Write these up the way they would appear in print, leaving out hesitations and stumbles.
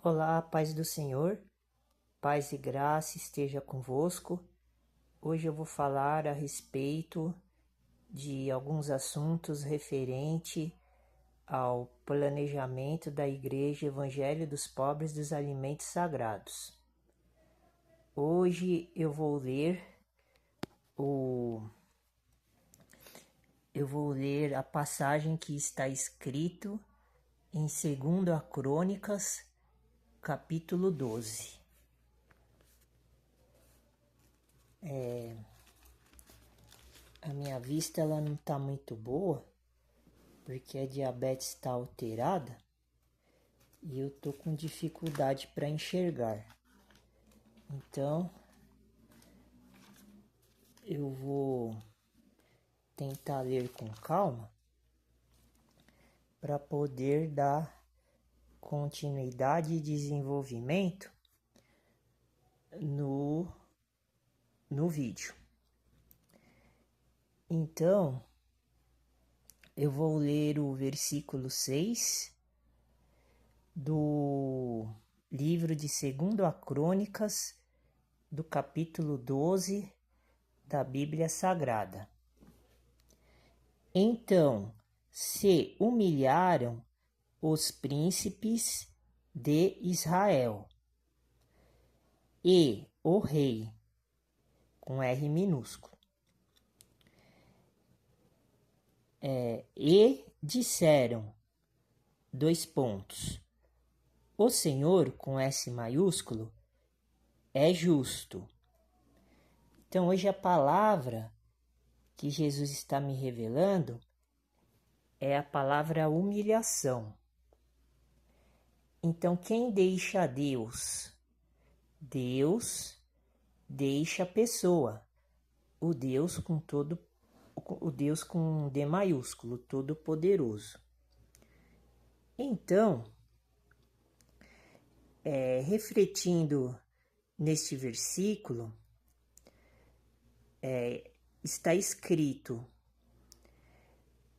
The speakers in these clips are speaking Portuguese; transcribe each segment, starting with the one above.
Olá, paz do Senhor, paz e graça esteja convosco. Hoje eu vou falar a respeito de alguns assuntos referente ao planejamento da Igreja Evangelho dos Pobres dos Alimentos Sagrados. Hoje eu vou ler a passagem que está escrito em 2 Crônicas, capítulo 12. A minha vista ela não está muito boa, porque a diabetes está alterada e eu tô com dificuldade para enxergar. Então, eu vou tentar ler com calma para poder dar continuidade e desenvolvimento no vídeo. Então, eu vou ler o versículo 6 do livro de 2 Crônicas, do capítulo 12 da Bíblia Sagrada. Então se humilharam os príncipes de Israel e o rei, com R minúsculo, e disseram, o Senhor, com S maiúsculo, é justo. Então hoje a palavra que Jesus está me revelando é a palavra humilhação. Então quem deixa Deus? Deus deixa a pessoa, o Deus com D maiúsculo, todo poderoso. Então, refletindo neste versículo, está escrito: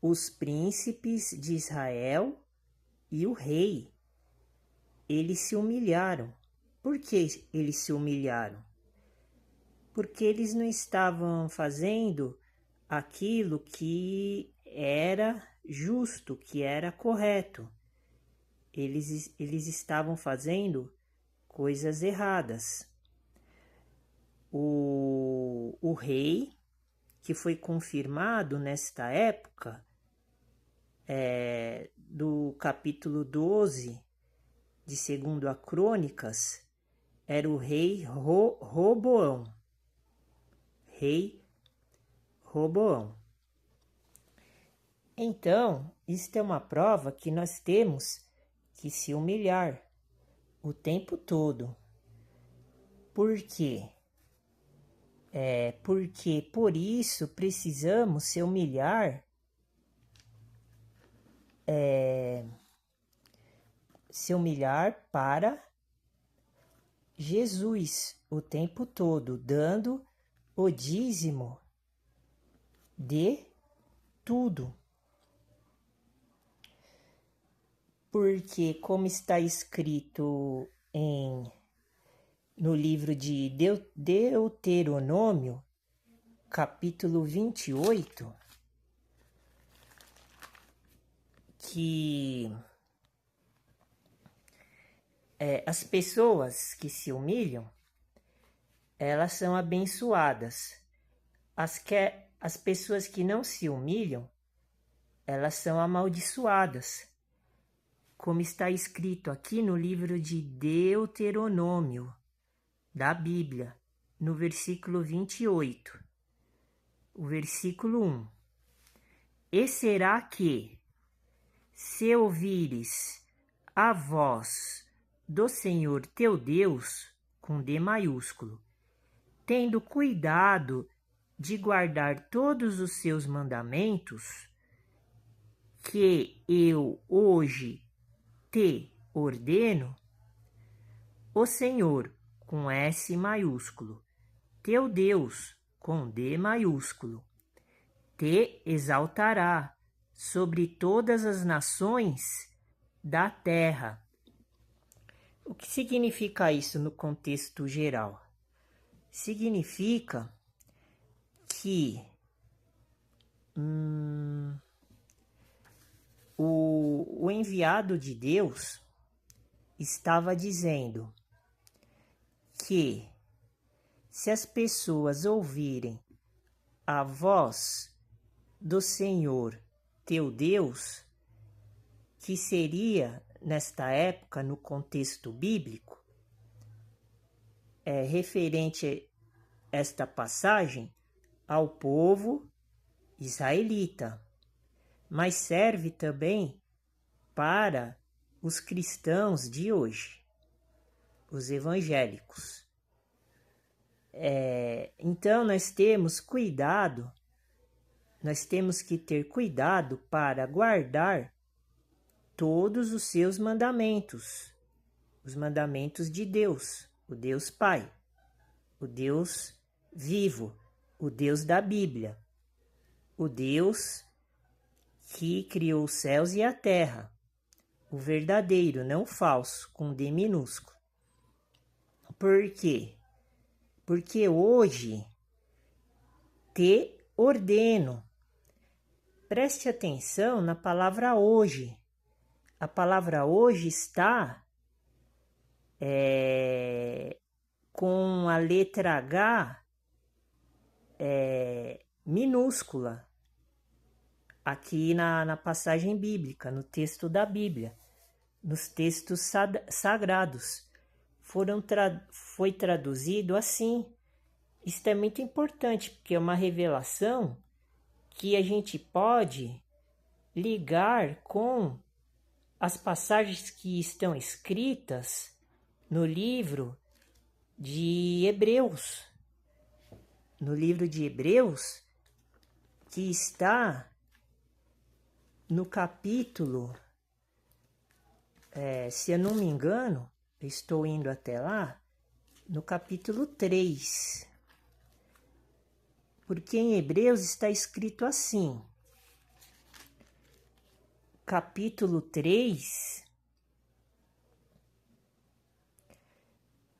os príncipes de Israel e o rei, eles se humilharam. Por que eles se humilharam? Porque eles não estavam fazendo aquilo que era justo, que era correto. Eles estavam fazendo coisas erradas. O rei, que foi confirmado nesta época, do capítulo 12 de 2 Crônicas, era o rei Roboão. Rei Roboão. Então, isto é uma prova que nós temos que se humilhar o tempo todo. Por quê? Porque por isso precisamos se humilhar para Jesus o tempo todo, dando o dízimo de tudo. Porque, como está escrito no livro de Deuteronômio, capítulo 28, que as pessoas que se humilham, elas são abençoadas. As pessoas que não se humilham, elas são amaldiçoadas. Como está escrito aqui no livro de Deuteronômio, da Bíblia, no versículo 28, o versículo 1. E será que, se ouvires a voz do Senhor teu Deus, com D maiúsculo, tendo cuidado de guardar todos os seus mandamentos, que eu hoje te ordeno, o Senhor, com S maiúsculo, teu Deus, com D maiúsculo, te exaltará sobre todas as nações da terra. O que significa isso no contexto geral? Significa que o enviado de Deus estava dizendo que se as pessoas ouvirem a voz do Senhor teu Deus, que seria nesta época, no contexto bíblico, referente a esta passagem ao povo israelita, mas serve também para os cristãos de hoje, os evangélicos. Então nós temos que ter cuidado para guardar todos os seus mandamentos, os mandamentos de Deus, o Deus Pai, o Deus vivo, o Deus da Bíblia, o Deus que criou os céus e a terra, o verdadeiro, não falso, com D minúsculo. Por quê? Porque hoje te ordeno. Preste atenção na palavra hoje. A palavra hoje está com a letra H minúscula aqui na passagem bíblica, no texto da Bíblia, nos textos sagrados. Foi traduzido assim. Isso é muito importante, porque é uma revelação que a gente pode ligar com as passagens que estão escritas no livro de Hebreus. No livro de Hebreus, que está no capítulo, se eu não me engano, estou indo até lá, no capítulo 3. Porque em Hebreus está escrito assim, capítulo 3,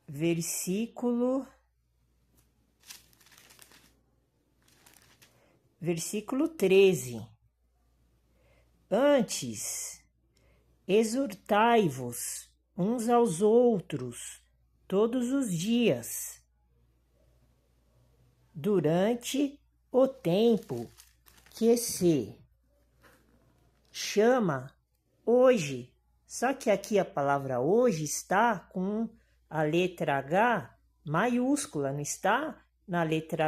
versículo 13. Antes, exortai-vos uns aos outros todos os dias, durante o tempo que se chama hoje. Só que aqui a palavra hoje está com a letra H maiúscula, não está na letra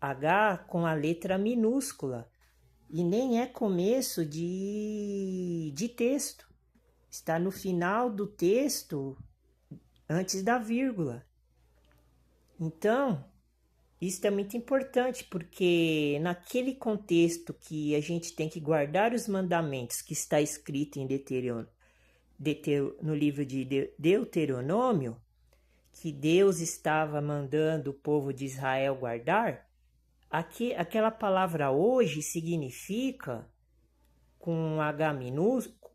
H com a letra minúscula. E nem é começo de texto. Está no final do texto, antes da vírgula. Então, isso é muito importante, porque naquele contexto que a gente tem que guardar os mandamentos que está escrito em no livro de Deuteronômio, que Deus estava mandando o povo de Israel guardar, aquela palavra hoje significa, com H minúsculo,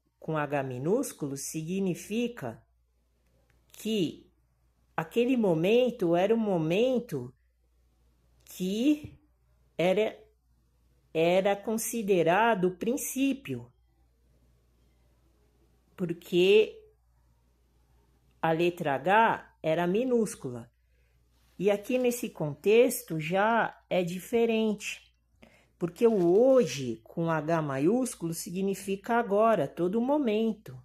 significa que aquele momento era um momento que era considerado o princípio, porque a letra H era minúscula. E aqui nesse contexto já é diferente, porque o hoje com H maiúsculo significa agora, todo momento.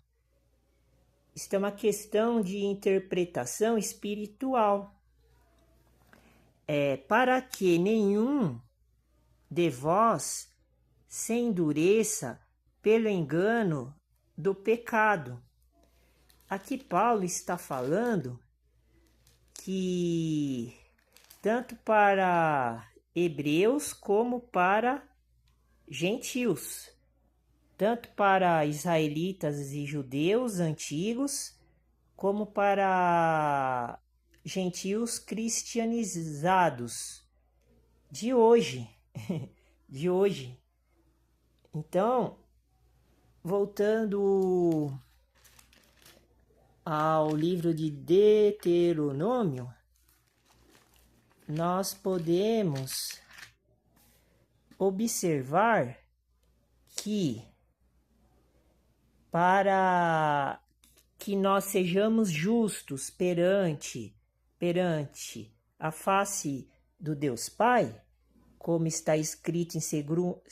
Isso é uma questão de interpretação espiritual. Para que nenhum de vós se endureça pelo engano do pecado. Aqui Paulo está falando que tanto para hebreus como para gentios, tanto para israelitas e judeus antigos, como para gentios cristianizados de hoje, de hoje. Então, voltando ao livro de Deuteronômio, nós podemos observar que para que nós sejamos justos perante a face do Deus Pai, como está escrito em 2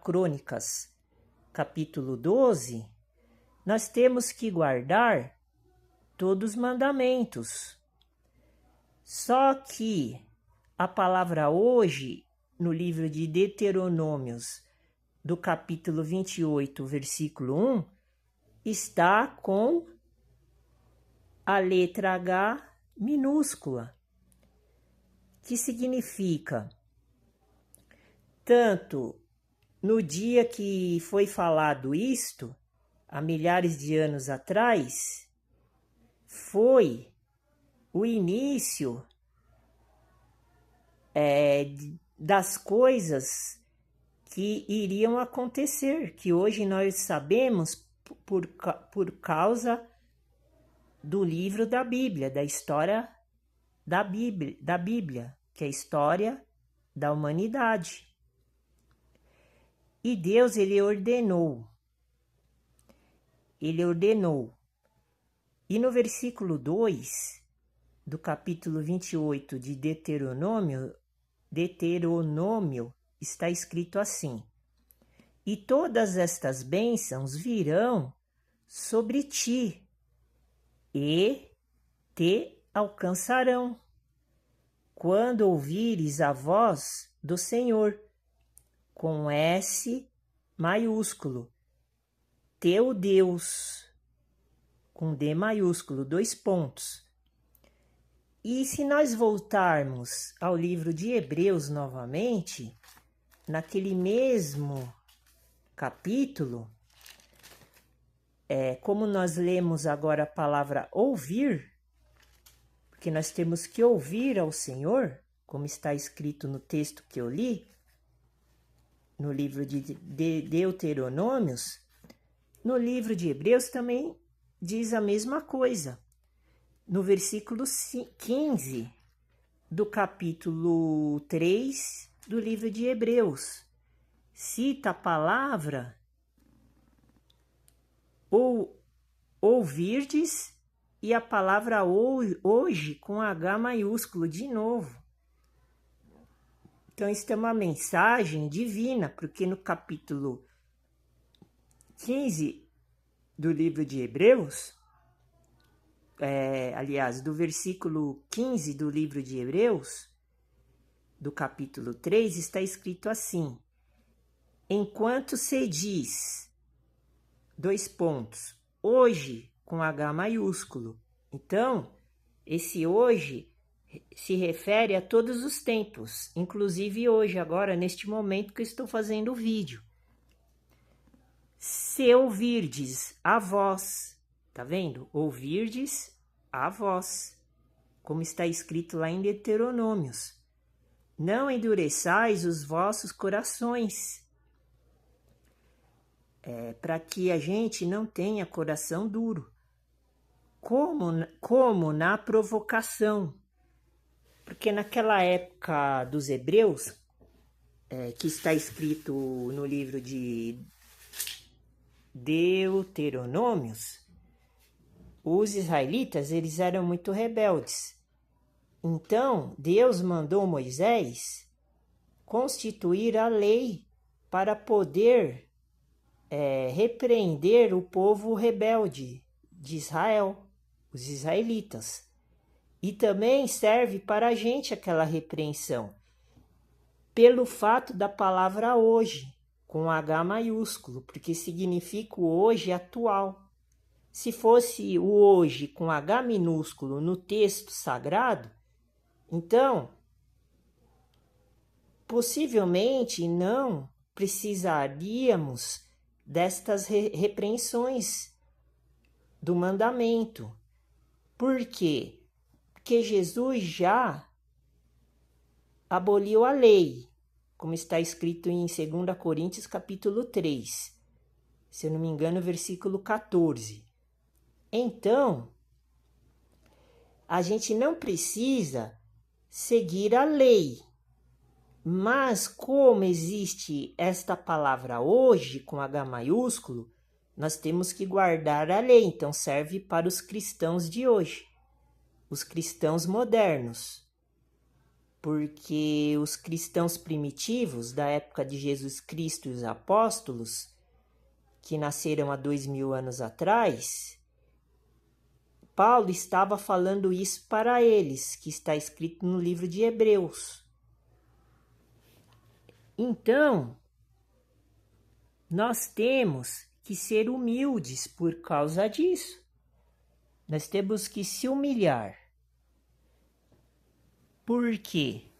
Crônicas, capítulo 12, nós temos que guardar todos os mandamentos. Só que a palavra hoje, no livro de Deuteronômios, do capítulo 28, versículo 1, está com a letra H minúscula, que significa, tanto no dia que foi falado isto, há milhares de anos atrás, foi o início das coisas que iriam acontecer, que hoje nós sabemos por causa do livro da Bíblia, da história da Bíblia, que é a história da humanidade. E Deus, ele ordenou. E no versículo 2 do capítulo 28 de Deuteronômio está escrito assim: e todas estas bênçãos virão sobre ti e te alcançarão, quando ouvires a voz do Senhor, com S maiúsculo, teu Deus, com D maiúsculo, 2 pontos. E se nós voltarmos ao livro de Hebreus novamente, naquele mesmo capítulo, como nós lemos agora a palavra ouvir, porque nós temos que ouvir ao Senhor, como está escrito no texto que eu li, no livro de Deuteronômios, no livro de Hebreus também diz a mesma coisa. No versículo 15 do capítulo 3 do livro de Hebreus, cita a palavra ouvirdes e a palavra hoje com H maiúsculo de novo. Então, isso é uma mensagem divina, porque no capítulo 15 do livro de Hebreus, do versículo 15 do livro de Hebreus, do capítulo 3, está escrito assim: enquanto se diz, 2 pontos, hoje com H maiúsculo. Então, esse hoje se refere a todos os tempos, inclusive hoje, agora, neste momento que eu estou fazendo o vídeo. Se ouvirdes a voz, tá vendo? Ouvirdes a voz, como está escrito lá em Deuteronômios. Não endureçais os vossos corações, para que a gente não tenha coração duro, como na provocação. Porque naquela época dos hebreus, que está escrito no livro de Deuteronômios, os israelitas, eles eram muito rebeldes. Então, Deus mandou Moisés constituir a lei para poder repreender o povo rebelde de Israel, os israelitas. E também serve para a gente aquela repreensão, pelo fato da palavra hoje, com H maiúsculo, porque significa o hoje atual. Se fosse o hoje com H minúsculo no texto sagrado, então, possivelmente não precisaríamos destas repreensões do mandamento. Por quê? Porque Jesus já aboliu a lei, como está escrito em 2 Coríntios capítulo 3, se eu não me engano, versículo 14. Então, a gente não precisa seguir a lei. Mas como existe esta palavra hoje com H maiúsculo, nós temos que guardar a lei. Então serve para os cristãos de hoje, os cristãos modernos. Porque os cristãos primitivos da época de Jesus Cristo e os apóstolos, que nasceram há 2000 anos atrás, Paulo estava falando isso para eles, que está escrito no livro de Hebreus. Então, nós temos que ser humildes por causa disso. Nós temos que se humilhar. Por quê?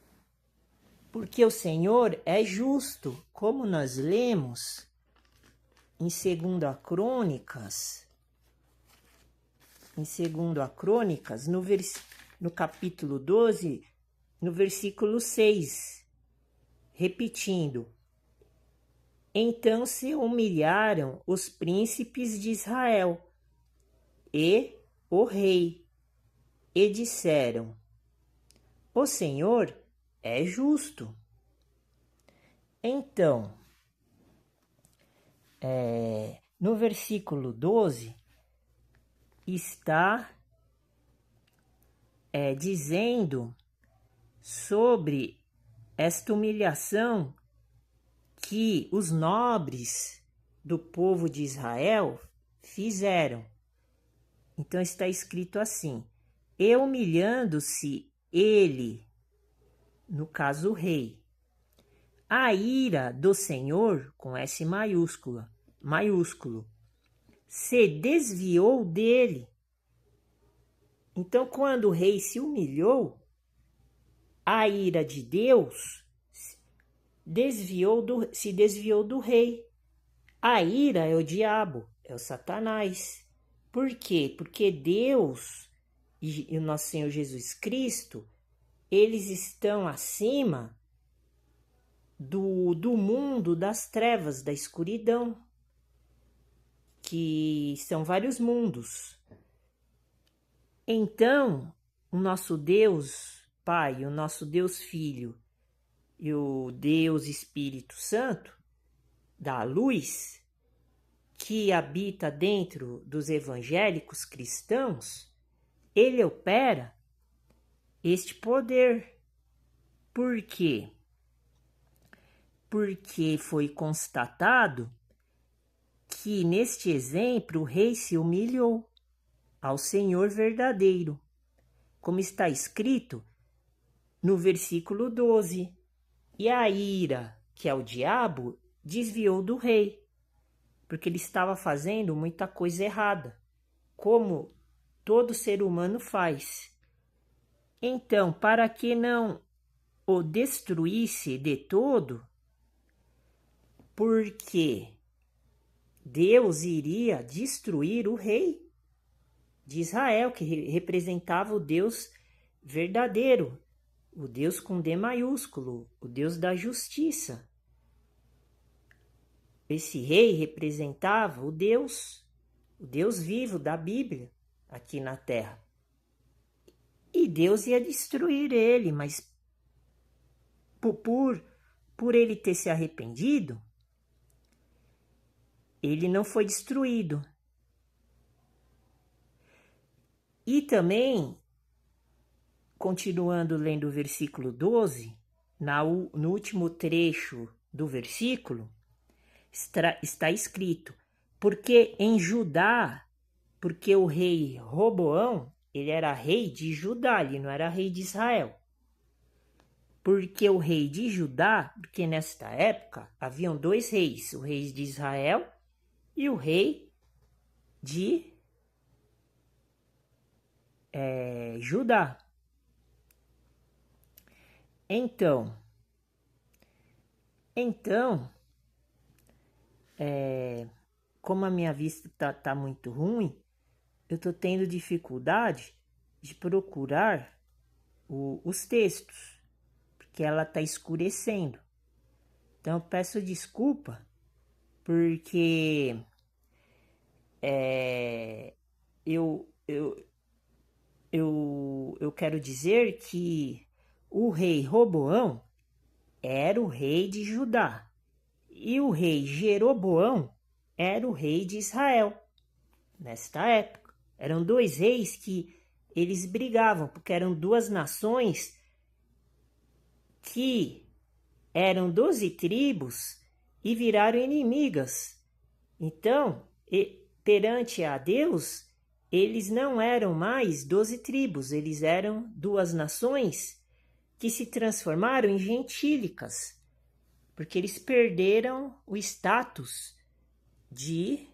Porque o Senhor é justo, como nós lemos em 2 Crônicas, no capítulo 12, no versículo 6, repetindo: Então se humilharam os príncipes de Israel e o rei, e disseram: O Senhor é justo. Então, no versículo 12, está dizendo sobre esta humilhação que os nobres do povo de Israel fizeram. Então está escrito assim: E humilhando-se ele, no caso o rei, a ira do Senhor, com S maiúsculo, se desviou dele. Então, quando o rei se humilhou, a ira de Deus se desviou do rei. A ira é o diabo, é o Satanás. Por quê? Porque Deus e o nosso Senhor Jesus Cristo, eles estão acima do mundo das trevas, da escuridão, que são vários mundos. Então, o nosso Deus Pai, o nosso Deus Filho e o Deus Espírito Santo, da luz, que habita dentro dos evangélicos cristãos, ele opera este poder. Por quê? Porque foi constatado que neste exemplo o rei se humilhou ao Senhor verdadeiro, como está escrito no versículo 12. E a ira, que é o diabo, desviou do rei, porque ele estava fazendo muita coisa errada, como todo ser humano faz. Então, para que não o destruísse de todo, porque Deus iria destruir o rei de Israel, que representava o Deus verdadeiro, o Deus com D maiúsculo, o Deus da justiça. Esse rei representava o Deus vivo da Bíblia aqui na terra. E Deus ia destruir ele, mas por ele ter se arrependido, ele não foi destruído. E também, continuando lendo o versículo 12, no último trecho do versículo, está escrito: porque em Judá, porque o rei Roboão, ele era rei de Judá, ele não era rei de Israel. Porque o rei de Judá, porque nesta época haviam dois reis, o rei de Israel e o rei de Judá. Então, como a minha vista tá muito ruim, eu estou tendo dificuldade de procurar os textos, porque ela está escurecendo. Então, eu peço desculpa, porque eu eu quero dizer que o rei Roboão era o rei de Judá e o rei Jeroboão era o rei de Israel. Nesta época, eram dois reis que eles brigavam, porque eram duas nações que eram 12 tribos e viraram inimigas. Então, perante a Deus, eles não eram mais 12 tribos, eles eram duas nações que se transformaram em gentílicas, porque eles perderam o status de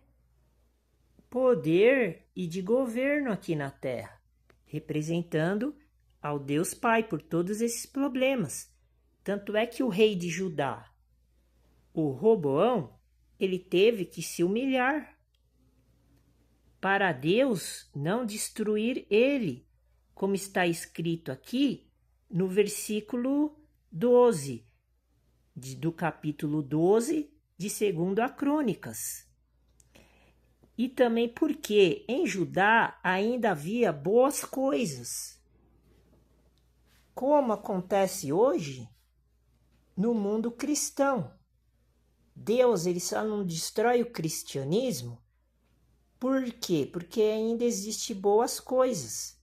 poder e de governo aqui na Terra, representando ao Deus Pai por todos esses problemas. Tanto é que o rei de Judá, o Roboão, ele teve que se humilhar para Deus não destruir ele, como está escrito aqui no versículo 12 do capítulo 12 de 2 Crônicas. E também porque em Judá ainda havia boas coisas, como acontece hoje no mundo cristão. Deus ele só não destrói o cristianismo. Por quê? Porque ainda existem boas coisas.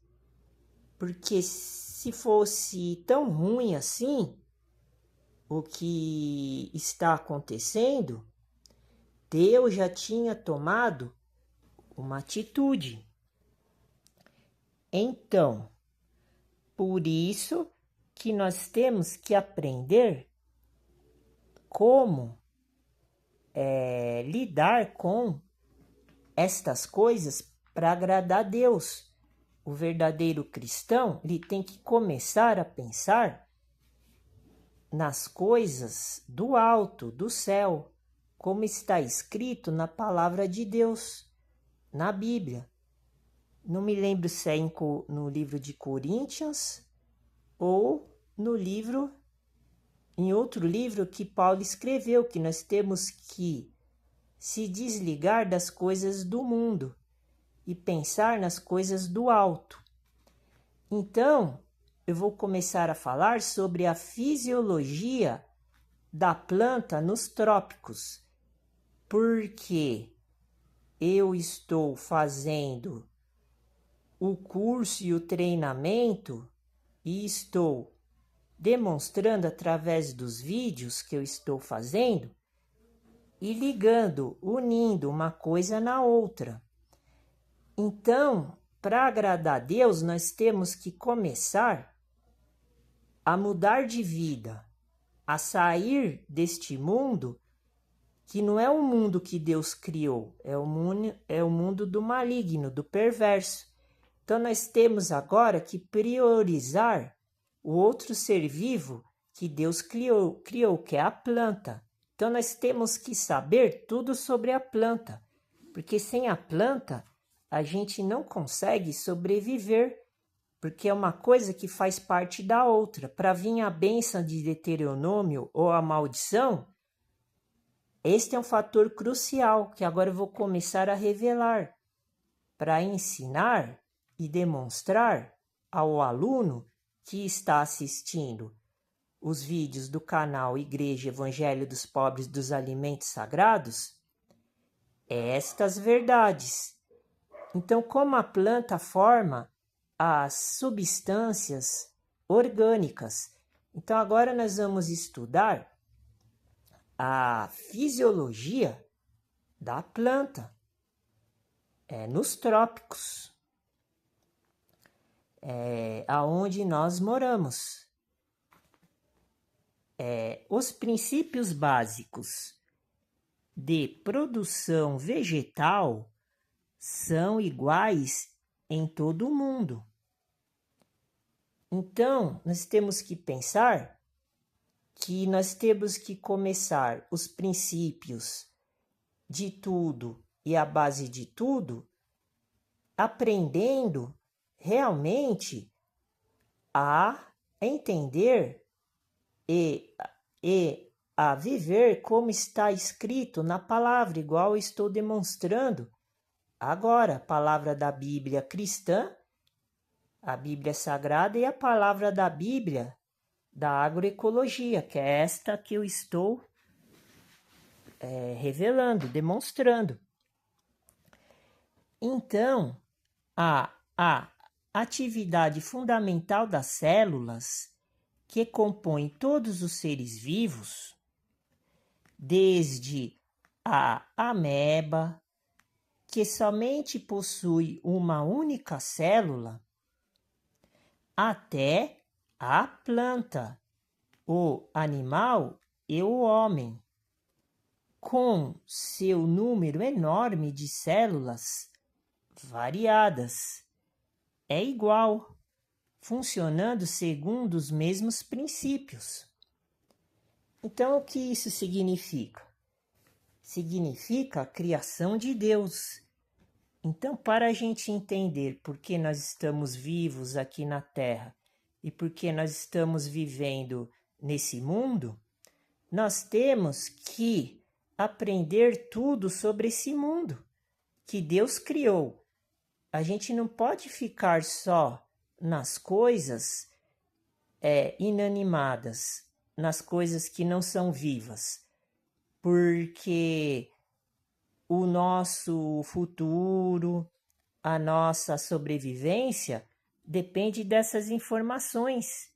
Porque se fosse tão ruim assim o que está acontecendo, Deus já tinha tomado uma atitude. Então, por isso que nós temos que aprender como lidar com estas coisas para agradar a Deus. O verdadeiro cristão, ele tem que começar a pensar nas coisas do alto, do céu, como está escrito na palavra de Deus, na Bíblia. Não me lembro se é no livro de Coríntios ou em outro livro que Paulo escreveu, que nós temos que se desligar das coisas do mundo e pensar nas coisas do alto. Então, eu vou começar a falar sobre a fisiologia da planta nos trópicos, porque eu estou fazendo o curso e o treinamento e estou demonstrando através dos vídeos que eu estou fazendo e ligando, unindo uma coisa na outra. Então, para agradar a Deus, nós temos que começar a mudar de vida, a sair deste mundo que não é o mundo que Deus criou, é o mundo do maligno, do perverso. Então, nós temos agora que priorizar o outro ser vivo que Deus criou, que é a planta. Então, nós temos que saber tudo sobre a planta, porque sem a planta, a gente não consegue sobreviver, porque é uma coisa que faz parte da outra. Para vir a bênção de Deuteronômio ou a maldição, este é um fator crucial que agora eu vou começar a revelar para ensinar e demonstrar ao aluno que está assistindo os vídeos do canal Igreja Evangelho dos Pobres dos Alimentos Sagrados estas verdades. Então, como a planta forma as substâncias orgânicas. Então, agora nós vamos estudar a fisiologia da planta nos trópicos, aonde nós moramos. Os princípios básicos de produção vegetal são iguais em todo o mundo. Então, nós temos que pensar que nós temos que começar os princípios de tudo e a base de tudo aprendendo realmente a entender e a viver como está escrito na palavra, igual eu estou demonstrando agora, a palavra da Bíblia cristã a Bíblia Sagrada e a palavra da Bíblia da agroecologia, que é esta que eu estou revelando, demonstrando. Então, a atividade fundamental das células, que compõem todos os seres vivos, desde a ameba, que somente possui uma única célula, até a planta, o animal e o homem, com seu número enorme de células variadas, é igual, funcionando segundo os mesmos princípios. Então, o que isso significa? Significa a criação de Deus. Então, para a gente entender por que nós estamos vivos aqui na Terra e por que nós estamos vivendo nesse mundo, nós temos que aprender tudo sobre esse mundo que Deus criou. A gente não pode ficar só nas coisas inanimadas, nas coisas que não são vivas, porque o nosso futuro, a nossa sobrevivência depende dessas informações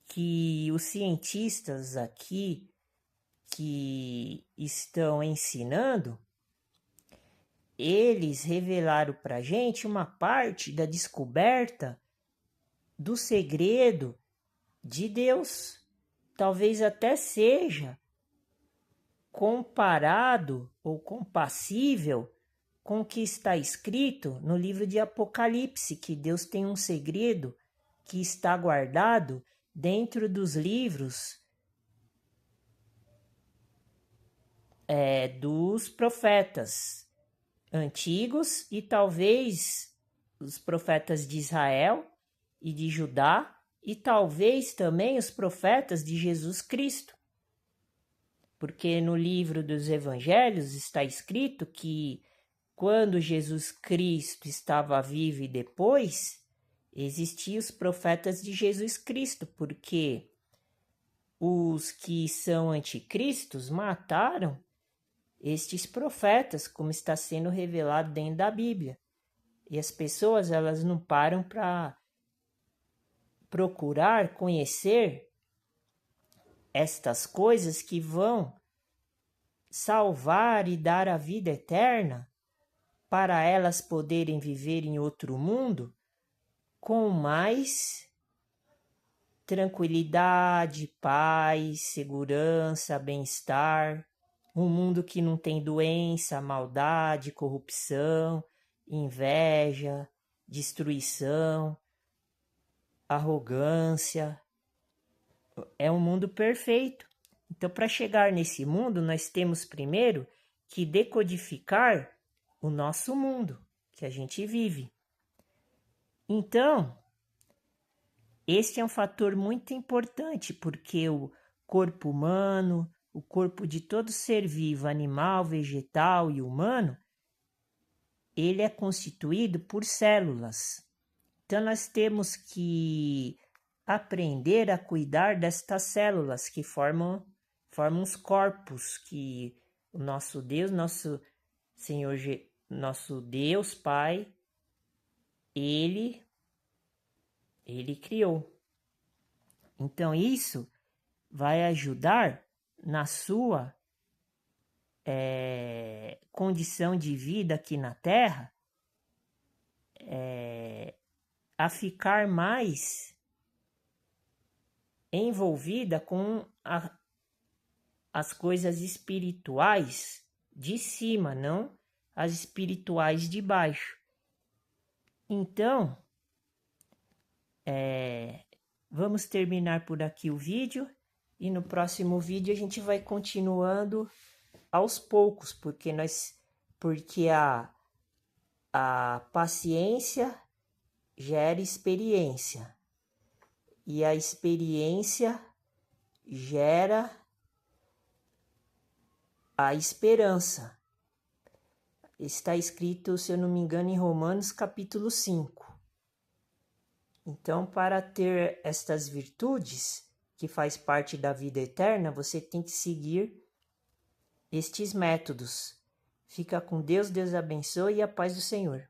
que os cientistas aqui que estão ensinando, eles revelaram para a gente uma parte da descoberta do segredo de Deus. Talvez até seja comparado ou compassível com o que está escrito no livro de Apocalipse, que Deus tem um segredo que está guardado dentro dos livros dos profetas antigos e talvez os profetas de Israel e de Judá e talvez também os profetas de Jesus Cristo. Porque no livro dos Evangelhos está escrito que quando Jesus Cristo estava vivo e depois, existiam os profetas de Jesus Cristo, porque os que são anticristos mataram estes profetas, como está sendo revelado dentro da Bíblia. E as pessoas, elas não param para procurar conhecer estas coisas que vão salvar e dar a vida eterna para elas poderem viver em outro mundo com mais tranquilidade, paz, segurança, bem-estar. Um mundo que não tem doença, maldade, corrupção, inveja, destruição, arrogância. É um mundo perfeito. Então, para chegar nesse mundo, nós temos primeiro que decodificar o nosso mundo que a gente vive. Então, este é um fator muito importante, porque o corpo humano, o corpo de todo ser vivo, animal, vegetal e humano, ele é constituído por células. Então, nós temos que aprender a cuidar destas células que formam os corpos que o nosso Deus, nosso Senhor, nosso Deus Pai, Ele criou. Então, isso vai ajudar na sua condição de vida aqui na Terra a ficar mais envolvida com as coisas espirituais de cima, não as espirituais de baixo. Então, vamos terminar por aqui o vídeo e no próximo vídeo a gente vai continuando aos poucos, porque a paciência gera experiência e a experiência gera a esperança. Está escrito, se eu não me engano, em Romanos capítulo 5. Então, para ter estas virtudes, que faz parte da vida eterna, você tem que seguir estes métodos. Fica com Deus, Deus abençoe e a paz do Senhor.